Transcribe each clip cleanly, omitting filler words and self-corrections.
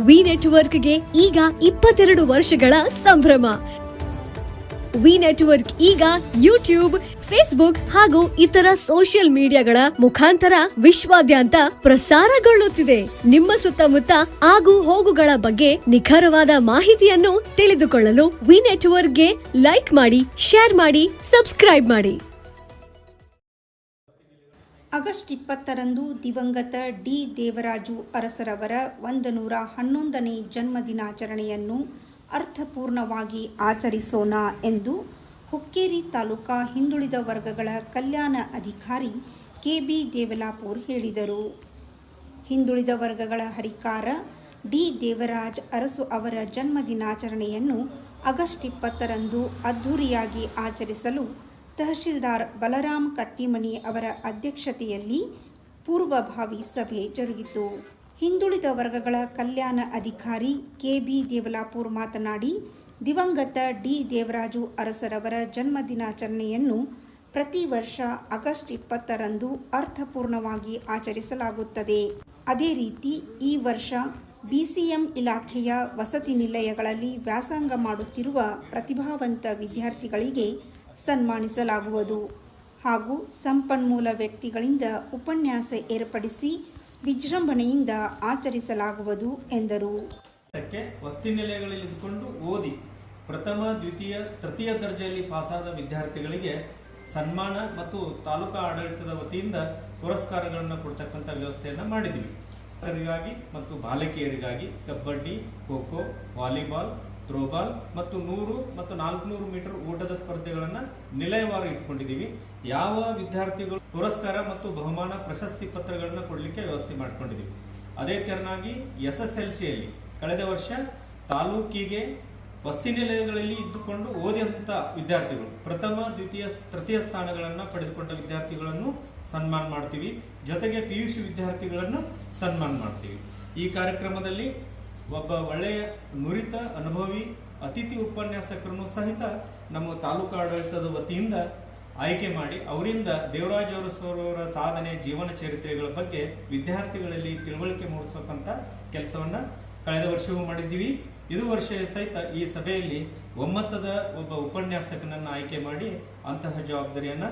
V ನೆಟ್ವರ್ಕ್ಗೆ ಈಗ 22 ವರ್ಷಗಳ ಸಂಭ್ರಮ. ವಿ ನೆಟ್ವರ್ಕ್ ಈಗ ಯೂಟ್ಯೂಬ್, ಫೇಸ್ಬುಕ್ ಹಾಗೂ ಇತರ ಸೋಷಿಯಲ್ ಮೀಡಿಯಾಗಳ ಮುಖಾಂತರ ವಿಶ್ವಾದ್ಯಂತ ಪ್ರಸಾರಗೊಳ್ಳುತ್ತಿದೆ. ನಿಮ್ಮ ಸುತ್ತಮುತ್ತ ಆಗು ಹೋಗುಗಳ ಬಗ್ಗೆ ನಿಖರವಾದ ಮಾಹಿತಿಯನ್ನು ತಿಳಿದುಕೊಳ್ಳಲು ವಿ ನೆಟ್ವರ್ಕ್ಗೆ ಲೈಕ್ ಮಾಡಿ, ಶೇರ್ ಮಾಡಿ, ಸಬ್ಸ್ಕ್ರೈಬ್ ಮಾಡಿ. ಆಗಸ್ಟ್ 20ರಂದು ದಿವಂಗತ ಡಿ ದೇವರಾಜು ಅರಸರವರ 111ನೇ ಜನ್ಮದಿನಾಚರಣೆಯನ್ನು ಅರ್ಥಪೂರ್ಣವಾಗಿ ಆಚರಿಸೋಣ ಎಂದು ಹುಕ್ಕೇರಿ ತಾಲೂಕಾ ಹಿಂದುಳಿದ ವರ್ಗಗಳ ಕಲ್ಯಾಣ ಅಧಿಕಾರಿ ಕೆ.ಬಿ. ದೇವಲಾಪುರ್ ಹೇಳಿದರು. ಹಿಂದುಳಿದ ವರ್ಗಗಳ ಹರಿಕಾರ ಡಿ ದೇವರಾಜ್ ಅರಸು ಅವರ ಜನ್ಮದಿನಾಚರಣೆಯನ್ನು ಆಗಸ್ಟ್ 20ರಂದು ಅದ್ಧೂರಿಯಾಗಿ ಆಚರಿಸಲು ತಹಶೀಲ್ದಾರ್ ಬಲರಾಮ್ ಕಟ್ಟಿಮನಿ ಅವರ ಅಧ್ಯಕ್ಷತೆಯಲ್ಲಿ ಪೂರ್ವಭಾವಿ ಸಭೆ ಜರುಗಿತು. ಹಿಂದುಳಿದ ವರ್ಗಗಳ ಕಲ್ಯಾಣ ಅಧಿಕಾರಿ ಕೆ.ಬಿ. ದೇವಲಾಪುರ್ ಮಾತನಾಡಿ, ದಿವಂಗತ ಡಿ ದೇವರಾಜು ಅರಸರವರ ಜನ್ಮದಿನಾಚರಣೆಯನ್ನು ಪ್ರತಿ ವರ್ಷ ಆಗಸ್ಟ್ 20ರಂದು ಅರ್ಥಪೂರ್ಣವಾಗಿ ಆಚರಿಸಲಾಗುತ್ತದೆ. ಅದೇ ರೀತಿ ಈ ವರ್ಷ BCM ಇಲಾಖೆಯ ವಸತಿ ನಿಲಯಗಳಲ್ಲಿ ವ್ಯಾಸಂಗ ಮಾಡುತ್ತಿರುವ ಪ್ರತಿಭಾವಂತ ವಿದ್ಯಾರ್ಥಿಗಳಿಗೆ ಸನ್ಮಾನಿಸಲಾಗುವುದು ಹಾಗೂ ಸಂಪನ್ಮೂಲ ವ್ಯಕ್ತಿಗಳಿಂದ ಉಪನ್ಯಾಸ ಏರ್ಪಡಿಸಿ ವಿಜೃಂಭಣೆಯಿಂದ ಆಚರಿಸಲಾಗುವುದು ಎಂದರು. ವಸತಿ ನಿಲಯಗಳಲ್ಲಿ ಇದ್ದುಕೊಂಡು ಓದಿ ಪ್ರಥಮ, ದ್ವಿತೀಯ, ತೃತೀಯ ದರ್ಜೆಯಲ್ಲಿ ಪಾಸಾದ ವಿದ್ಯಾರ್ಥಿಗಳಿಗೆ ಸನ್ಮಾನ ಮತ್ತು ತಾಲೂಕಾ ಆಡಳಿತದ ವತಿಯಿಂದ ಪುರಸ್ಕಾರಗಳನ್ನು ಕೊಡ್ತಕ್ಕಂಥ ವ್ಯವಸ್ಥೆಯನ್ನು ಮಾಡಿದ್ವಿ. ಮಕ್ಕಳಿಗಾಗಿ ಮತ್ತು ಬಾಲಕಿಯರಿಗಾಗಿ ಕಬಡ್ಡಿ, ಖೋ ಖೋ, ವಾಲಿಬಾಲ್, ಥ್ರೋಬಾಲ್ ಮತ್ತು 100 ಮತ್ತು 400 ಮೀಟರ್ ಓಟದ ಸ್ಪರ್ಧೆಗಳನ್ನು ನಿಲಯವಾರು ಇಟ್ಕೊಂಡಿದ್ದೀವಿ. ಯಾವ ವಿದ್ಯಾರ್ಥಿಗಳು ಪುರಸ್ಕಾರ ಮತ್ತು ಬಹುಮಾನ ಪ್ರಶಸ್ತಿ ಪತ್ರಗಳನ್ನು ಕೊಡಲಿಕ್ಕೆ ವ್ಯವಸ್ಥೆ ಮಾಡಿಕೊಂಡಿದ್ದೀವಿ. ಅದೇ ತೆರನಾಗಿ SSLCಯಲ್ಲಿ ಕಳೆದ ವರ್ಷ ತಾಲೂಕಿಗೆ ವಸತಿ ನಿಲಯಗಳಲ್ಲಿ ಇದ್ದುಕೊಂಡು ಓದಿದಂಥ ವಿದ್ಯಾರ್ಥಿಗಳು ಪ್ರಥಮ, ದ್ವಿತೀಯ, ತೃತೀಯ ಸ್ಥಾನಗಳನ್ನು ಪಡೆದುಕೊಂಡ ವಿದ್ಯಾರ್ಥಿಗಳನ್ನು ಸನ್ಮಾನ ಮಾಡ್ತೀವಿ. ಜೊತೆಗೆ PUC ವಿದ್ಯಾರ್ಥಿಗಳನ್ನು ಸನ್ಮಾನ ಮಾಡ್ತೀವಿ. ಈ ಕಾರ್ಯಕ್ರಮದಲ್ಲಿ ಒಬ್ಬ ಒಳ್ಳೆಯ ನುರಿತ ಅನುಭವಿ ಅತಿಥಿ ಉಪನ್ಯಾಸಕರನ್ನು ಸಹಿತ ನಮ್ಮ ತಾಲೂಕು ಆಡಳಿತದ ವತಿಯಿಂದ ಆಯ್ಕೆ ಮಾಡಿ ಅವರಿಂದ ದೇವರಾಜ್ ಅವರ ಸಾಧನೆ, ಜೀವನ ಚರಿತ್ರೆಗಳ ಬಗ್ಗೆ ವಿದ್ಯಾರ್ಥಿಗಳಲ್ಲಿ ತಿಳುವಳಿಕೆ ಮೂಡಿಸೋಕಂತ ಕೆಲಸವನ್ನ ಕಳೆದ ವರ್ಷವೂ ಮಾಡಿದ್ದೀವಿ. ಇದು ವರ್ಷ ಸಹಿತ ಈ ಸಭೆಯಲ್ಲಿ ಒಮ್ಮತದ ಒಬ್ಬ ಉಪನ್ಯಾಸಕನನ್ನ ಆಯ್ಕೆ ಮಾಡಿ ಅಂತಹ ಜವಾಬ್ದಾರಿಯನ್ನ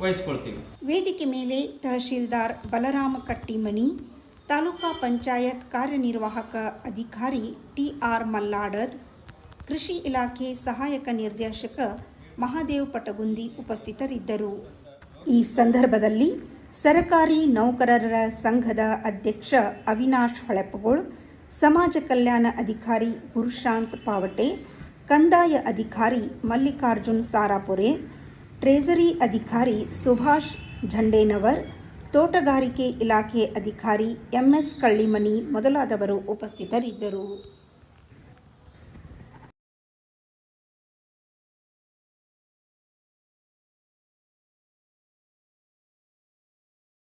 ವಹಿಸಿಕೊಳ್ತೀವಿ. ವೇದಿಕೆ ಮೇಲೆ ತಹಶೀಲ್ದಾರ್ ಬಲರಾಮ ಕಟ್ಟಿಮನಿ, ತಾಲೂಕಾ ಪಂಚಾಯತ್ ಕಾರ್ಯನಿರ್ವಾಹಕ ಅಧಿಕಾರಿ TR ಮಲ್ಲಾಡದ್, ಕೃಷಿ ಇಲಾಖೆ ಸಹಾಯಕ ನಿರ್ದೇಶಕ ಮಹಾದೇವ್ ಪಟಗುಂದಿ ಉಪಸ್ಥಿತರಿದ್ದರು. ಈ ಸಂದರ್ಭದಲ್ಲಿ ಸರಕಾರಿ ನೌಕರರ ಸಂಘದ ಅಧ್ಯಕ್ಷ ಅವಿನಾಶ್ ಹಳೆಪಗೋಳ್, ಸಮಾಜ ಕಲ್ಯಾಣ ಅಧಿಕಾರಿ ಗುರುಶಾಂತ್ ಪಾವಟೆ, ಕಂದಾಯ ಅಧಿಕಾರಿ ಮಲ್ಲಿಕಾರ್ಜುನ್ ಸಾರಾಪುರೆ, ಟ್ರೆಜರಿ ಅಧಿಕಾರಿ ಸುಭಾಷ್ ಝಂಡೇನವರ್, ತೋಟಗಾರಿಕೆ ಇಲಾಖೆ ಅಧಿಕಾರಿ MS ಕಳ್ಳಿಮನಿ ಮೊದಲಾದವರು ಉಪಸ್ಥಿತರಿದ್ದರು.